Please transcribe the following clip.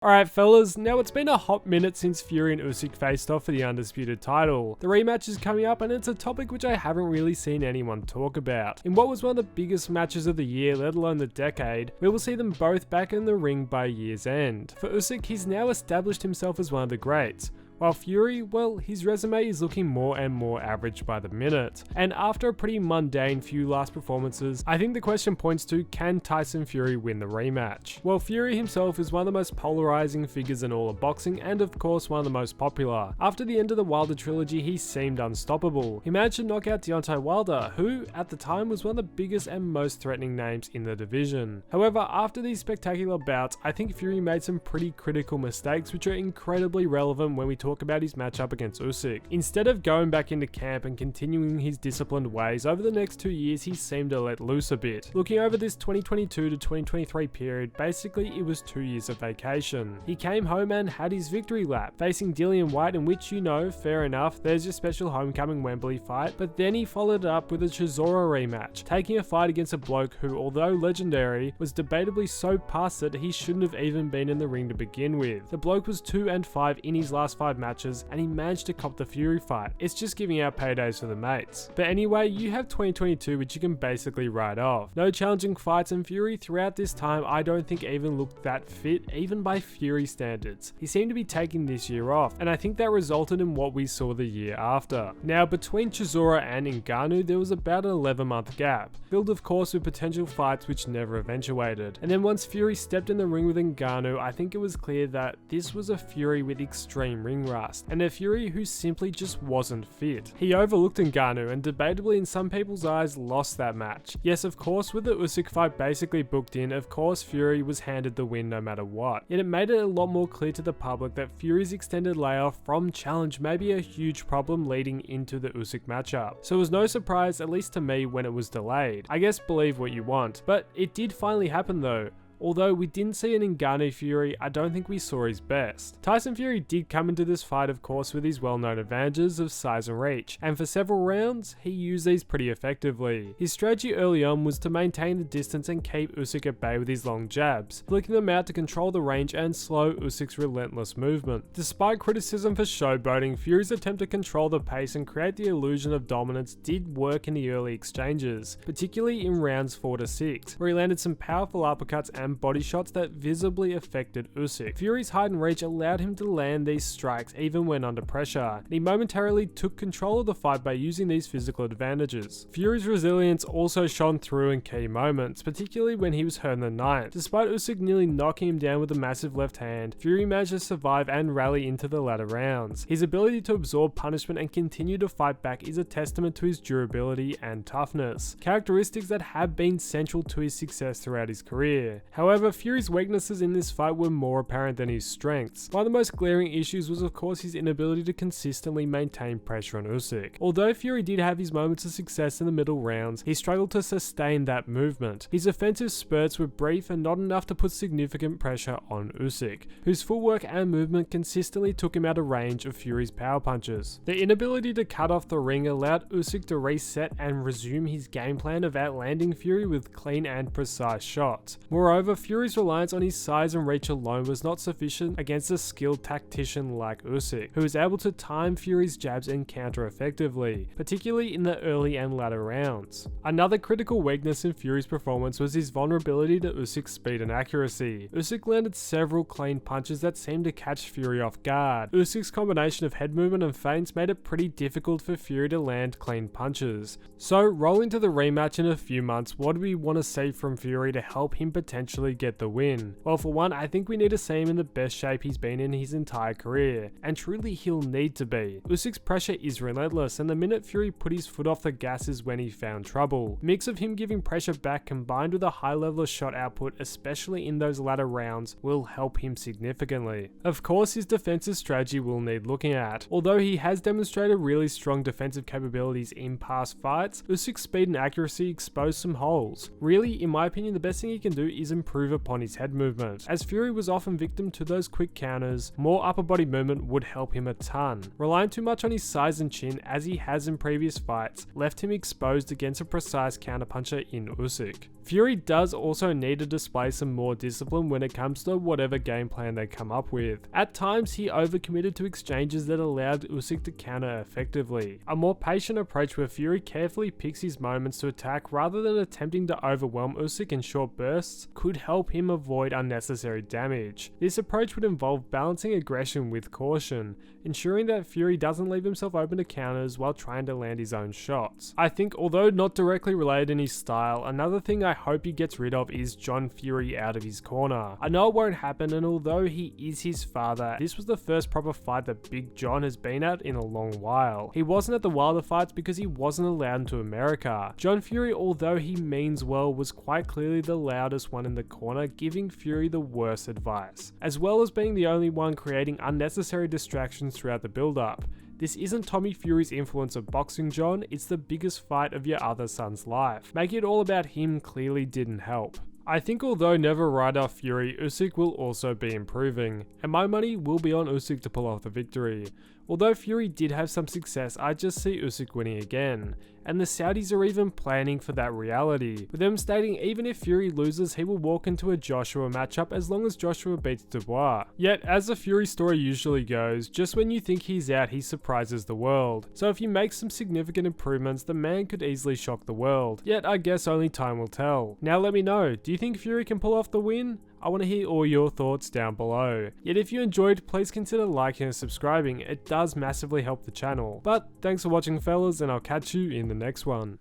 Alright fellas, now it's been a hot minute since Fury and Usyk faced off for the undisputed title. The rematch is coming up and it's a topic which I haven't really seen anyone talk about. In what was one of the biggest matches of the year, let alone the decade, we will see them both back in the ring by year's end. For Usyk, he's now established himself as one of the greats, while Fury, well, his resume is looking more and more average by the minute. And after a pretty mundane few last performances, I think the question points to, can Tyson Fury win the rematch? Well, Fury himself is one of the most polarizing figures in all of boxing, and of course one of the most popular. After the end of the Wilder trilogy, he seemed unstoppable. He managed to knock out Deontay Wilder, who, at the time, was one of the biggest and most threatening names in the division. However, after these spectacular bouts, I think Fury made some pretty critical mistakes which are incredibly relevant when we talk about his matchup against Usyk. Instead of going back into camp and continuing his disciplined ways, over the next 2 years he seemed to let loose a bit. Looking over this 2022 to 2023 period, basically it was 2 years of vacation. He came home and had his victory lap, facing Dillian Whyte, in which, you know, fair enough, there's your special homecoming Wembley fight, but then he followed it up with a Chisora rematch, taking a fight against a bloke who, although legendary, was debatably so past it he shouldn't have even been in the ring to begin with. The bloke was 2-5 in his last 5 matches, and he managed to cop the Fury fight. It's just giving out paydays for the mates. But anyway, you have 2022, which you can basically write off. No challenging fights, and Fury throughout this time I don't think even looked that fit, even by Fury standards. He seemed to be taking this year off, and I think that resulted in what we saw the year after. Now, between Chisora and Ngannou, there was about an 11-month gap, filled of course with potential fights which never eventuated. And then once Fury stepped in the ring with Ngannou, I think it was clear that this was a Fury with extreme ring rust, and a Fury who simply just wasn't fit. He overlooked Ngannou and debatably in some people's eyes lost that match. Yes, of course, with the Usyk fight basically booked in, of course Fury was handed the win no matter what. Yet it made it a lot more clear to the public that Fury's extended layoff from challenge may be a huge problem leading into the Usyk matchup. So it was no surprise, at least to me, when it was delayed. I guess believe what you want, but it did finally happen though. Although we didn't see an Ngannou Fury, I don't think we saw his best. Tyson Fury did come into this fight of course with his well-known advantages of size and reach, and for several rounds, he used these pretty effectively. His strategy early on was to maintain the distance and keep Usyk at bay with his long jabs, flicking them out to control the range and slow Usyk's relentless movement. Despite criticism for showboating, Fury's attempt to control the pace and create the illusion of dominance did work in the early exchanges, particularly in rounds 4 to 6, where he landed some powerful uppercuts and body shots that visibly affected Usyk. Fury's height and reach allowed him to land these strikes even when under pressure, and he momentarily took control of the fight by using these physical advantages. Fury's resilience also shone through in key moments, particularly when he was hurt in the ninth. Despite Usyk nearly knocking him down with a massive left hand, Fury managed to survive and rally into the latter rounds. His ability to absorb punishment and continue to fight back is a testament to his durability and toughness, characteristics that have been central to his success throughout his career. However, Fury's weaknesses in this fight were more apparent than his strengths. One of the most glaring issues was of course his inability to consistently maintain pressure on Usyk. Although Fury did have his moments of success in the middle rounds, he struggled to sustain that movement. His offensive spurts were brief and not enough to put significant pressure on Usyk, whose footwork and movement consistently took him out of range of Fury's power punches. The inability to cut off the ring allowed Usyk to reset and resume his game plan of outlanding Fury with clean and precise shots. Moreover, Fury's reliance on his size and reach alone was not sufficient against a skilled tactician like Usyk, who was able to time Fury's jabs and counter effectively, particularly in the early and latter rounds. Another critical weakness in Fury's performance was his vulnerability to Usyk's speed and accuracy. Usyk landed several clean punches that seemed to catch Fury off guard. Usyk's combination of head movement and feints made it pretty difficult for Fury to land clean punches. So, rolling to the rematch in a few months, what do we want to see from Fury to help him potentially get the win? Well, for one, I think we need to see him in the best shape he's been in his entire career, and truly he'll need to be. Usyk's pressure is relentless, and the minute Fury put his foot off the gas is when he found trouble. Mix of him giving pressure back combined with a high level of shot output, especially in those latter rounds, will help him significantly. Of course, his defensive strategy will need looking at. Although he has demonstrated really strong defensive capabilities in past fights, Usyk's speed and accuracy expose some holes. Really, in my opinion, the best thing he can do is improve upon his head movement. As Fury was often victim to those quick counters, more upper body movement would help him a ton. Relying too much on his size and chin as he has in previous fights left him exposed against a precise counterpuncher in Usyk. Fury does also need to display some more discipline when it comes to whatever game plan they come up with. At times he overcommitted to exchanges that allowed Usyk to counter effectively. A more patient approach where Fury carefully picks his moments to attack rather than attempting to overwhelm Usyk in short bursts could help him avoid unnecessary damage. This approach would involve balancing aggression with caution, ensuring that Fury doesn't leave himself open to counters while trying to land his own shots. I think, although not directly related in his style, another thing I hope he gets rid of is John Fury out of his corner. I know it won't happen, and although he is his father, this was the first proper fight that Big John has been at in a long while. He wasn't at the Wilder fights because he wasn't allowed into America. John Fury, although he means well, was quite clearly the loudest one in the corner, giving Fury the worst advice, as well as being the only one creating unnecessary distractions throughout the build-up. This isn't Tommy Fury's influence of boxing, John, it's the biggest fight of your other son's life. Making it all about him clearly didn't help. I think although never ride off Fury, Usyk will also be improving, and my money will be on Usyk to pull off the victory. Although Fury did have some success, I just see Usyk winning again, and the Saudis are even planning for that reality, with them stating even if Fury loses, he will walk into a Joshua matchup as long as Joshua beats Dubois. Yet, as the Fury story usually goes, just when you think he's out, he surprises the world. So if he makes some significant improvements, the man could easily shock the world. Yet I guess only time will tell. Now let me know, do you think Fury can pull off the win? I want to hear all your thoughts down below. Yet if you enjoyed, please consider liking and subscribing, it does massively help the channel. But thanks for watching fellas, and I'll catch you in the next one.